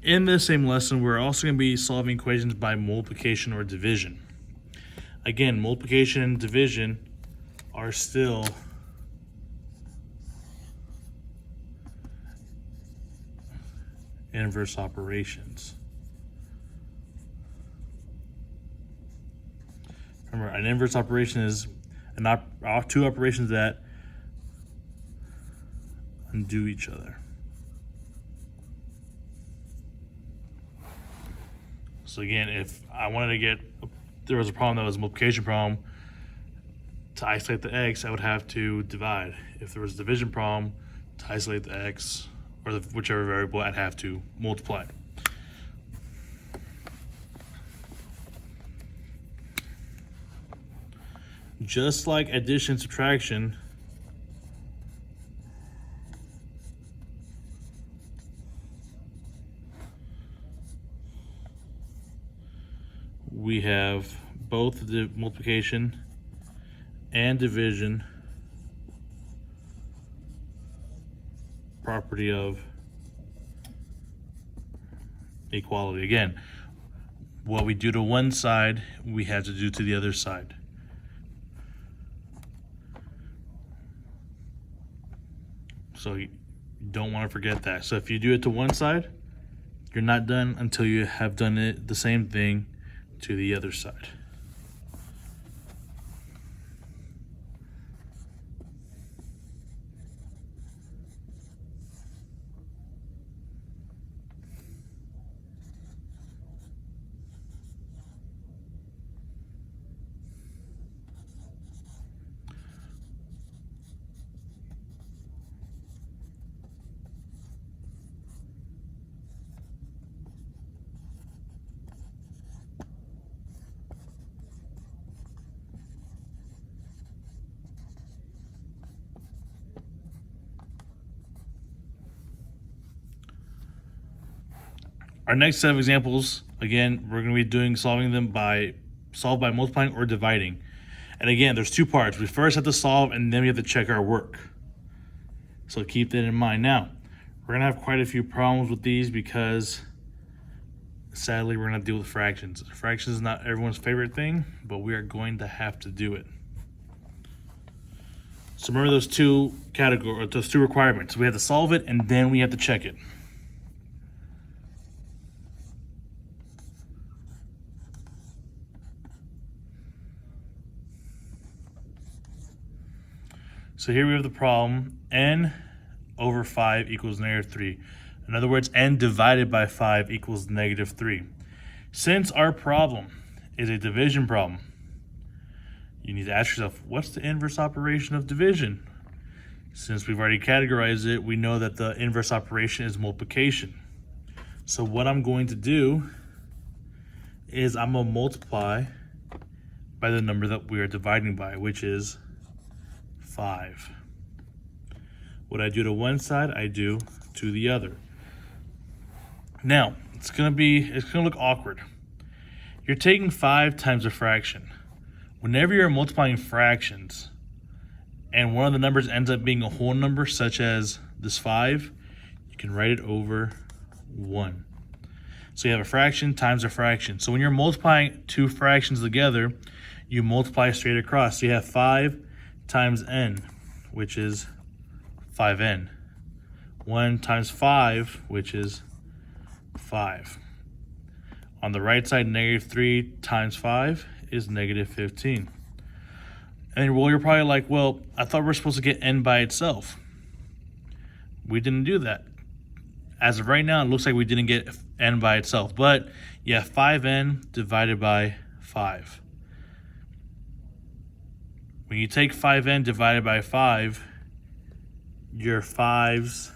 In this same lesson, we're also going to be solving equations by multiplication or division. Again, multiplication and division are still inverse operations. Remember, an inverse operation is two operations that undo each other. So again, if I wanted to get, there was a problem that was a multiplication problem, to isolate the x, I would have to divide. If there was a division problem, to isolate the x, or whichever variable, I'd have to multiply. Just like addition and subtraction, we have both the multiplication and division property of equality. Again, what we do to one side, we have to do to the other side. So you don't want to forget that. So if you do it to one side, you're not done until you have done it the same thing to the other side. Our next set of examples, again, we're going to be solving them by multiplying or dividing. And again, there's two parts. We first have to solve, and then we have to check our work. So keep that in mind. Now, we're going to have quite a few problems with these because, sadly, we're going to deal with fractions. Fractions is not everyone's favorite thing, but we are going to have to do it. So remember those two requirements. We have to solve it, and then we have to check it. So here we have the problem, n over 5 equals -3. In other words, n divided by 5 equals -3. Since our problem is a division problem, you need to ask yourself, what's the inverse operation of division? Since we've already categorized it, we know that the inverse operation is multiplication. So what I'm going to do is I'm going to multiply by the number that we are dividing by, which is 5. What I do to one side, I do to the other. Now, it's gonna look awkward. You're taking 5 times a fraction. Whenever you're multiplying fractions and one of the numbers ends up being a whole number, such as this 5, you can write it over 1. So you have a fraction times a fraction. So when you're multiplying two fractions together, you multiply straight across. So you have 5 times n, which is 5n. 1 times 5, which is 5. On the right side, -3 times 5 is -15. And well, you're probably like, well, I thought we were supposed to get n by itself. We didn't do that. As of right now, it looks like we didn't get n by itself. But yeah, 5n divided by 5. When you take 5n divided by 5, your 5s,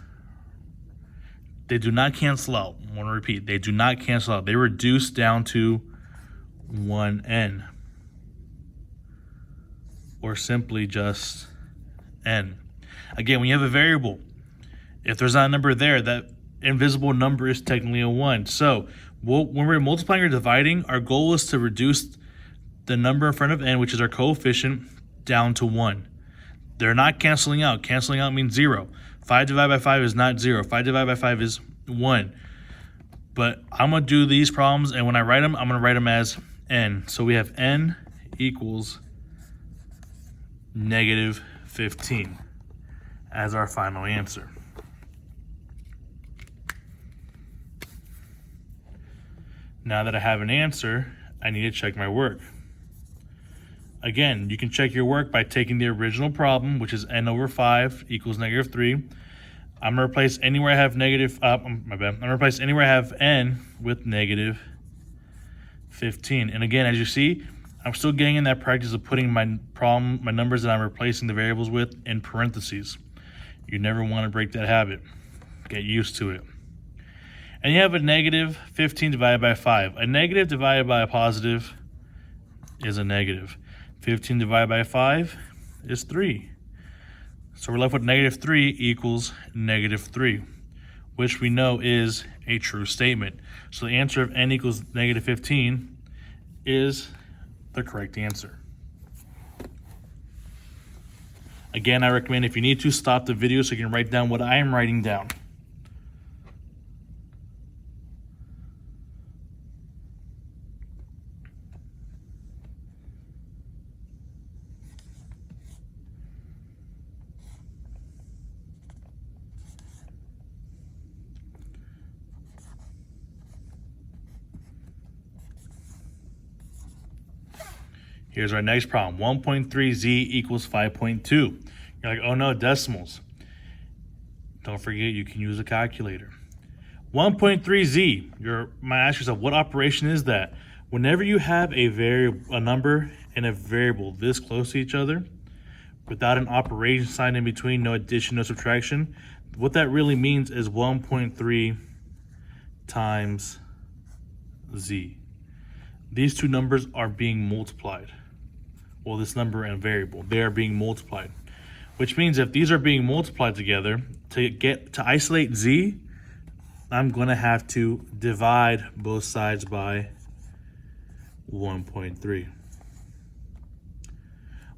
they do not cancel out. I want to repeat, they do not cancel out. They reduce down to 1n, or simply just n. Again, when you have a variable, if there's not a number there, that invisible number is technically a 1. So when we're multiplying or dividing, our goal is to reduce the number in front of n, which is our coefficient, down to 1. They're not canceling out. Canceling out means 0. 5 divided by 5 is not 0. 5 divided by 5 is 1. But I'm going to do these problems, and when I write them, I'm going to write them as n. So we have n equals negative 15 as our final answer. Now that I have an answer, I need to check my work. Again, you can check your work by taking the original problem, which is n over 5 equals negative 3. I'm going to replace anywhere I have negative, I'm going to replace anywhere I have n with negative 15. And again, as you see, I'm still getting in that practice of putting my numbers that I'm replacing the variables with in parentheses. You never want to break that habit. Get used to it. And you have a negative 15 divided by 5. A negative divided by a positive is a negative. 15 divided by 5 is 3. So we're left with negative 3 equals negative 3, which we know is a true statement. So the answer of n equals negative 15 is the correct answer. Again, I recommend if you need to, stop the video so you can write down what I am writing down. Here's our next problem. 1.3z equals 5.2. You're like, oh no, decimals. Don't forget, you can use a calculator. 1.3z, you might ask yourself, what operation is that? Whenever you have a number and a variable this close to each other, without an operation sign in between, no addition, no subtraction, what that really means is 1.3 times z. These two numbers are being multiplied. Well, this number and variable, they are being multiplied. Which means if these are being multiplied together, to isolate z, I'm going to have to divide both sides by 1.3.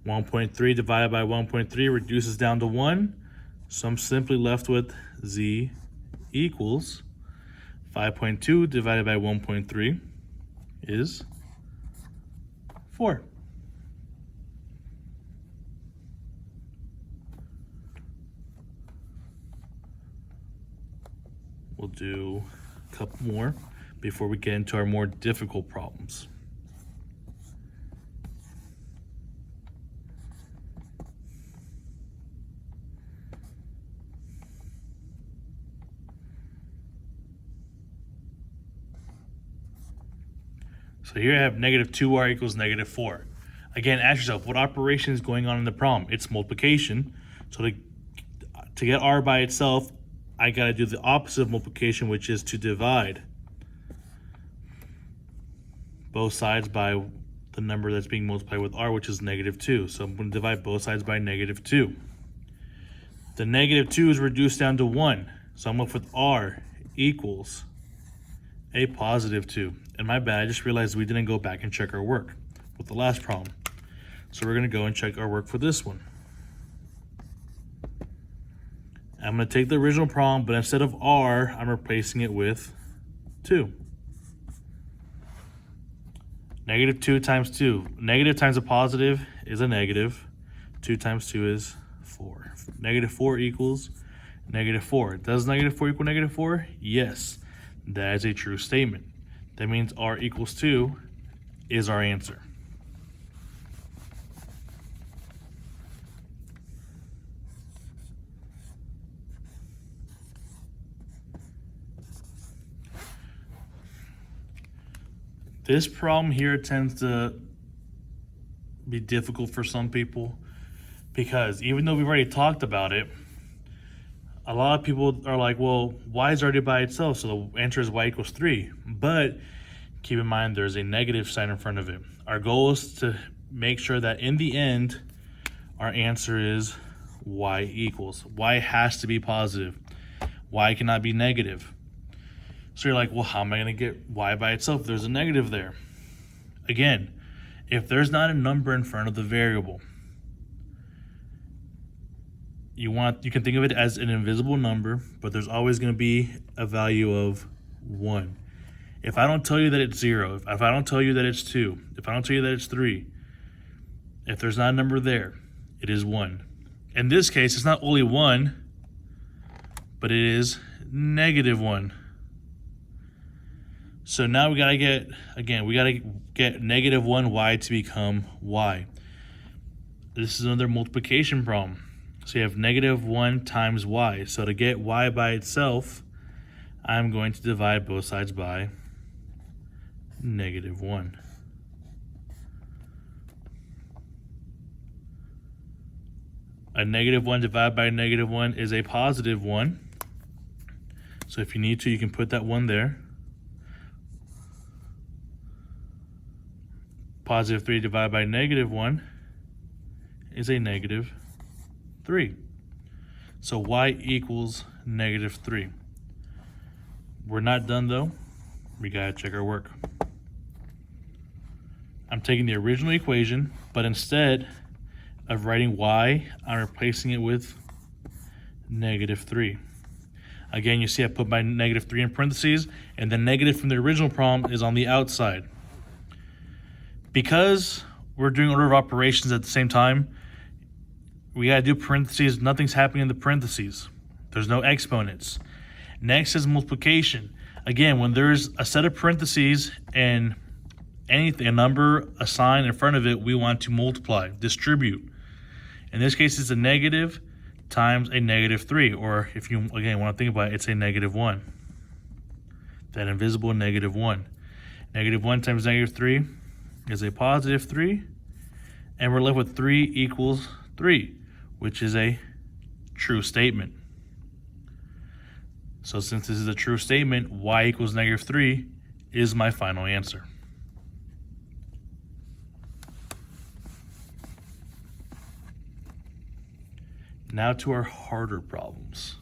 1.3 divided by 1.3 reduces down to 1. So I'm simply left with z equals 5.2 divided by 1.3 is 4. We'll do a couple more before we get into our more difficult problems. So here I have negative 2r equals negative 4. Again, ask yourself, what operation is going on in the problem? It's multiplication. So to get r by itself, I got to do the opposite of multiplication, which is to divide both sides by the number that's being multiplied with r, which is negative 2. So I'm going to divide both sides by negative 2. The negative 2 is reduced down to 1. So I'm left with r equals a positive 2. And my bad, I just realized we didn't go back and check our work with the last problem. So we're going to go and check our work for this one. I'm going to take the original problem, but instead of r, I'm replacing it with 2. Negative 2 times 2. Negative times a positive is a negative. 2 times 2 is 4. Negative 4 equals negative 4. Does negative 4 equal negative 4? Yes. That is a true statement. That means r equals 2 is our answer. This problem here tends to be difficult for some people because even though we've already talked about it, a lot of people are like, well, y is already by itself, so the answer is y equals 3. But keep in mind there's a negative sign in front of it. Our goal is to make sure that in the end, our answer is y equals. Y has to be positive. Y cannot be negative. So you're like, well, how am I going to get y by itself? There's a negative there. Again, if there's not a number in front of the variable, you can think of it as an invisible number, but there's always going to be a value of 1. If I don't tell you that it's 0, if I don't tell you that it's 2, if I don't tell you that it's 3, if there's not a number there, it is 1. In this case, it's not only 1, but it is -1. So now we gotta get -1y to become y. This is another multiplication problem. So you have -1 times y. So to get y by itself, I'm going to divide both sides by -1. A -1 divided by -1 is a +1. So if you need to, you can put that 1 there. +3 divided by -1 is a -3. So y equals -3. We're not done though. We gotta check our work. I'm taking the original equation, but instead of writing y, I'm replacing it with -3. Again, you see I put my -3 in parentheses, and the negative from the original problem is on the outside. Because we're doing order of operations at the same time, we gotta do parentheses. Nothing's happening in the parentheses. There's no exponents. Next is multiplication. Again, when there's a set of parentheses and anything, a number, a sign in front of it, we want to multiply, distribute. In this case, it's a negative times a -3, or if you, again, want to think about it, it's a -1. That invisible -1. -1 times -3 is a +3, and we're left with 3 equals 3, which is a true statement. So since this is a true statement, y equals -3 is my final answer. Now to our harder problems.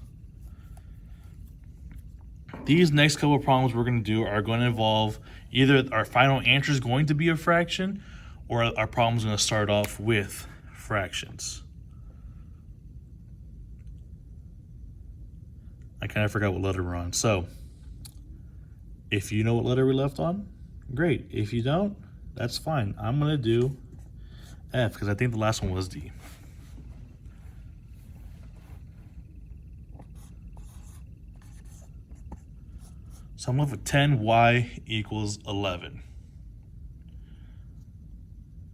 These next couple of problems we're going to do are going to involve either our final answer is going to be a fraction, or our problem is going to start off with fractions. I kind of forgot what letter we're on. So if you know what letter we left on, great. If you don't, that's fine. I'm going to do F because I think the last one was D. So I'm left with 10y equals 11.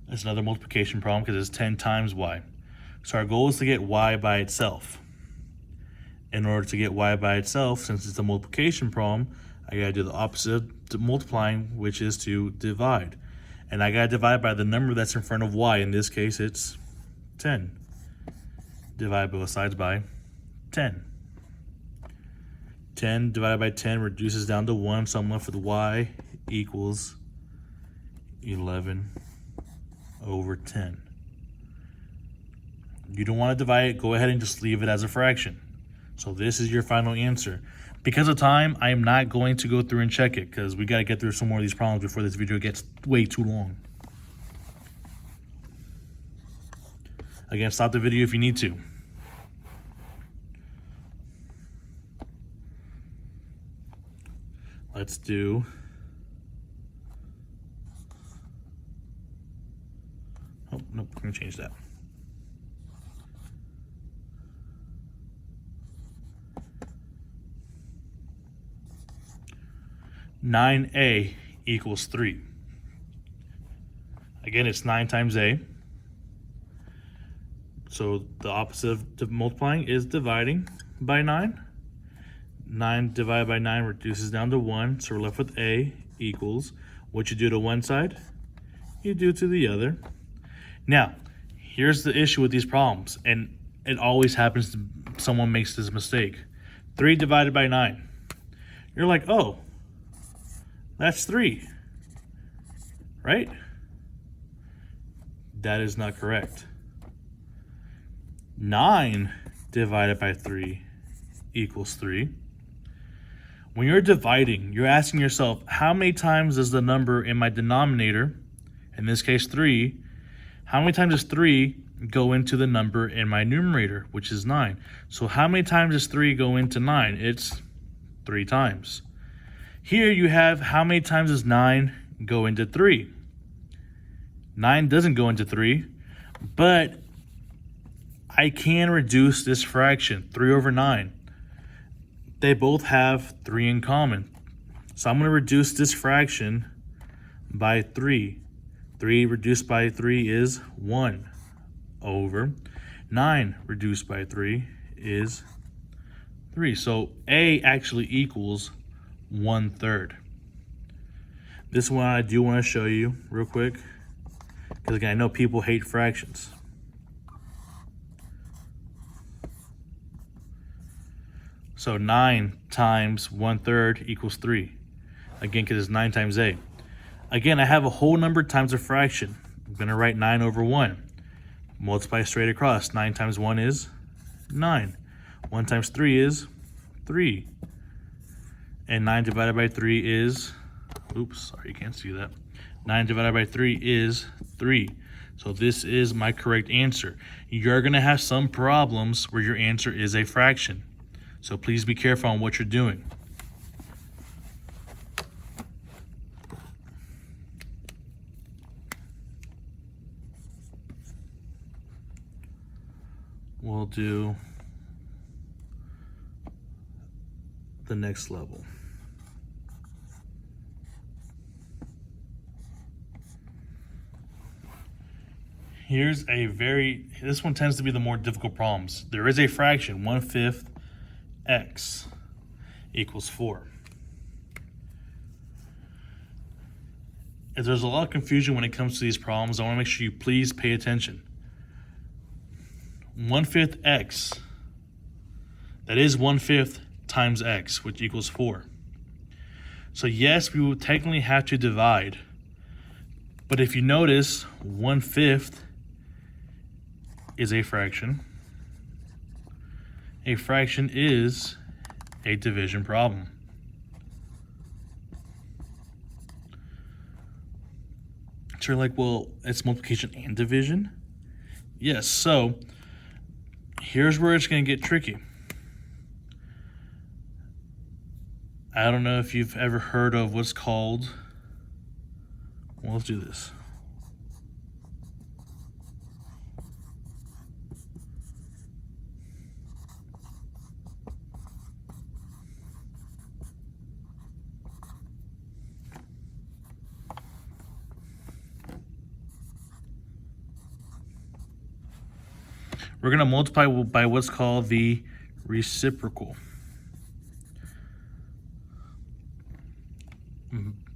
That's another multiplication problem because it's 10 times y. So our goal is to get y by itself. In order to get y by itself, since it's a multiplication problem, I gotta do the opposite of multiplying, which is to divide. And I gotta divide by the number that's in front of y. In this case, it's 10. Divide both sides by 10. 10 divided by 10 reduces down to 1, so I'm left with y equals 11 over 10. You don't want to divide it, go ahead and just leave it as a fraction. So this is your final answer. Because of time, I am not going to go through and check it because we got to get through some more of these problems before this video gets way too long. Again, stop the video if you need to. Let's do oh, nope, we're going to change that. (9a) equals 3. Again, it's 9 times a. So the opposite of multiplying is dividing by 9. 9 divided by 9 reduces down to 1, so we're left with a equals what you do to one side, you do to the other. Now, here's the issue with these problems, and it always happens to someone makes this mistake. 3 divided by 9. You're like, oh, that's 3, right? That is not correct. 9 divided by 3 equals 3. When you're dividing, you're asking yourself, how many times does the number in my denominator, in this case 3, how many times does 3 go into the number in my numerator, which is 9? So how many times does 3 go into 9? It's 3 times. Here you have how many times does 9 go into 3? 9 doesn't go into 3, but I can reduce this fraction, 3 over 9. They both have 3 in common. So I'm going to reduce this fraction by 3. 3 reduced by 3 is 1 over 9 reduced by 3 is 3. So A actually equals 1/3. This one I do want to show you real quick, because again, I know people hate fractions. So 9 times 1/3 equals 3. Again, because it's 9 times A. Again, I have a whole number times a fraction. I'm going to write 9 over 1. Multiply straight across. 9 times 1 is 9. 1 times 3 is 3. And 9 divided by 3 is, oops, sorry, you can't see that. 9 divided by 3 is 3. So this is my correct answer. You're going to have some problems where your answer is a fraction. So please be careful on what you're doing. We'll do the next level. This one tends to be the more difficult problems. There is a fraction, 1/5 x equals 4. If there's a lot of confusion when it comes to these problems, I want to make sure you please pay attention. 1/5 x, that is 1/5 times x, which equals 4. So yes, we will technically have to divide, but if you notice, 1/5 is a fraction. A fraction is a division problem. So you're like, well, it's multiplication and division? Yes, so here's where it's going to get tricky. I don't know if you've ever heard of what's called, well, let's do this. We're going to multiply by what's called the reciprocal.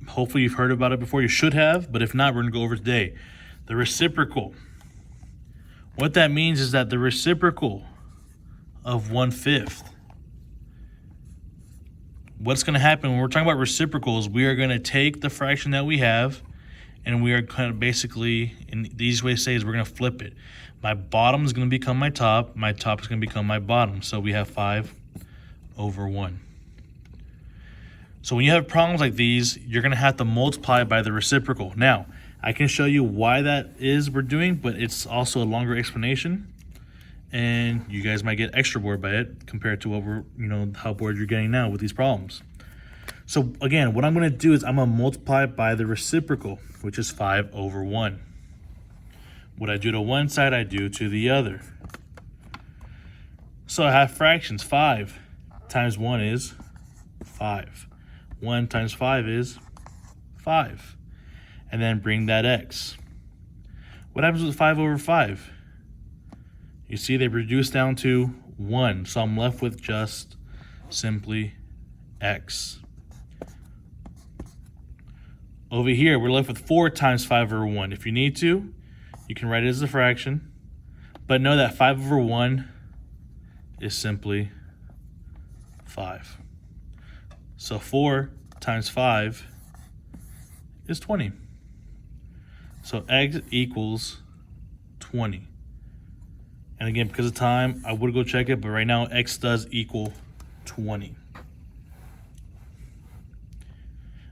Hopefully you've heard about it before. You should have, but if not, we're going to go over today. The reciprocal. What that means is that the reciprocal of 1/5. What's going to happen when we're talking about reciprocals, we are going to take the fraction that we have, and we are kind of basically, in the easiest way to say is we're going to flip it. My bottom is going to become my top is going to become my bottom. So we have 5 over 1. So when you have problems like these, you're going to have to multiply by the reciprocal. Now, I can show you why that is we're doing, but it's also a longer explanation. And you guys might get extra bored by it compared to what how bored you're getting now with these problems. So again, what I'm going to do is I'm going to multiply by the reciprocal, which is 5 over 1. What I do to one side, I do to the other. So I have fractions. 5 times 1 is 5. 1 times 5 is 5. And then bring that x. What happens with 5 over 5? You see they reduce down to 1. So I'm left with just simply x. Over here, we're left with 4 times 5 over 1. If you need to, you can write it as a fraction. But know that 5 over 1 is simply 5. So 4 times 5 is 20. So x equals 20. And again, because of time, I would go check it, but right now x does equal 20.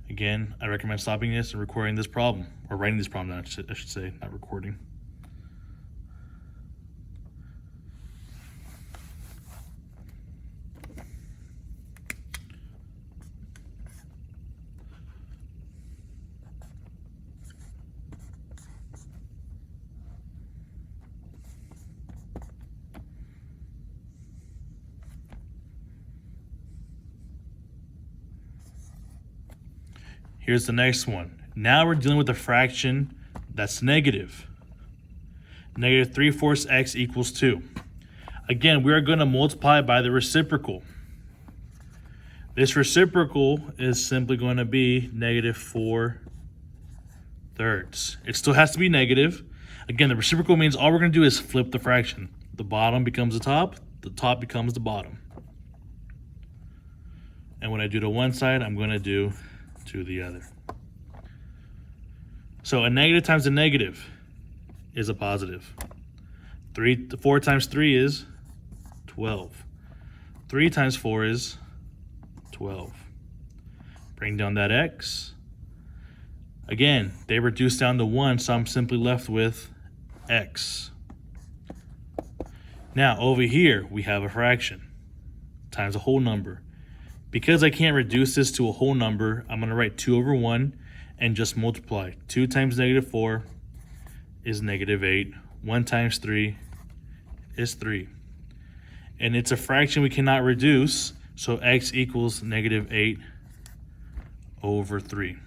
Again, I recommend stopping this and recording this problem, or writing this problem down, I should say, not recording. Here's the next one. Now we're dealing with a fraction that's negative. Negative 3/4 x equals 2. Again, we are going to multiply by the reciprocal. This reciprocal is simply going to be negative 4/3. It still has to be negative. Again, the reciprocal means all we're going to do is flip the fraction. The bottom becomes the top becomes the bottom. And when I do to one side, I'm going to do to the other. So a negative times a negative is a positive. 4 times 3 is 12. 3 times 4 is 12. Bring down that x. Again, they reduce down to 1, so I'm simply left with x. Now, over here, we have a fraction times a whole number. Because I can't reduce this to a whole number, I'm going to write 2 over 1 and just multiply. 2 times negative 4 is negative 8. 1 times 3 is 3. And it's a fraction we cannot reduce, so x equals negative 8 over 3.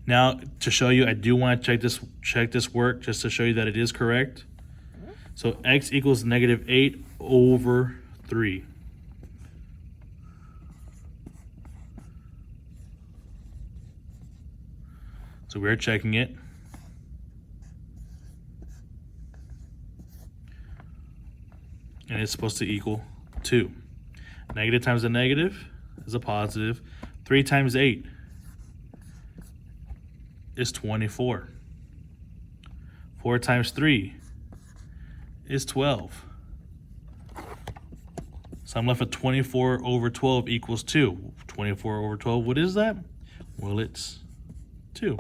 Now, to show you, I do want to check this work just to show you that it is correct. So x equals negative 8 over 3. So we're checking it. And it's supposed to equal 2. Negative times a negative is a positive. 3 times 8 is 24. 4 times 3 is 12. So I'm left with 24 over 12 equals 2. 24 over 12, what is that? Well, it's 2.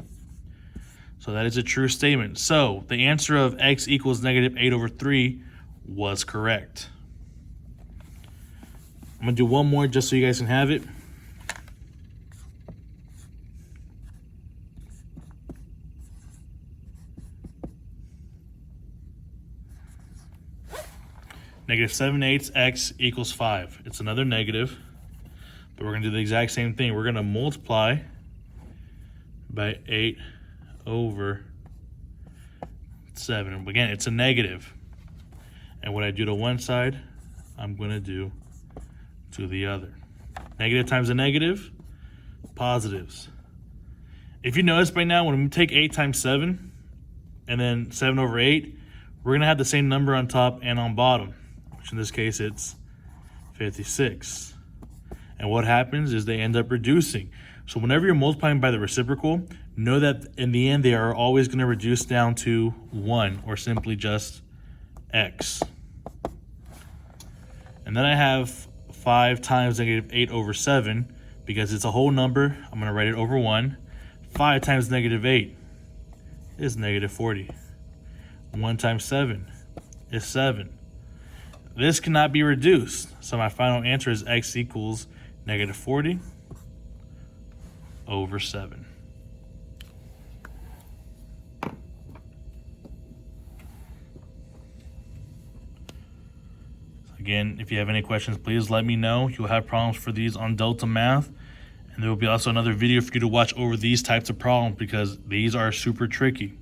So that is a true statement. So the answer of x equals negative 8 over 3 was correct. I'm going to do one more just so you guys can have it. Negative 7/8 x equals 5. It's another negative, but we're going to do the exact same thing. We're going to multiply by 8 over 7. Again, it's a negative. And what I do to one side, I'm going to do to the other. Negative times a negative, positives. If you notice by now, when we take 8 times 7, and then 7 over 8, we're going to have the same number on top and on bottom, which in this case, it's 56. And what happens is they end up reducing. So whenever you're multiplying by the reciprocal, know that in the end, they are always going to reduce down to 1, or simply just x. And then I have 5 times negative 8 over 7, because it's a whole number, I'm going to write it over 1. 5 times negative 8 is negative 40. 1 times 7 is 7. This cannot be reduced, so my final answer is x equals negative 40 over 7. Again, if you have any questions, please let me know. You'll have problems for these on Delta Math. And there will be also another video for you to watch over these types of problems because these are super tricky.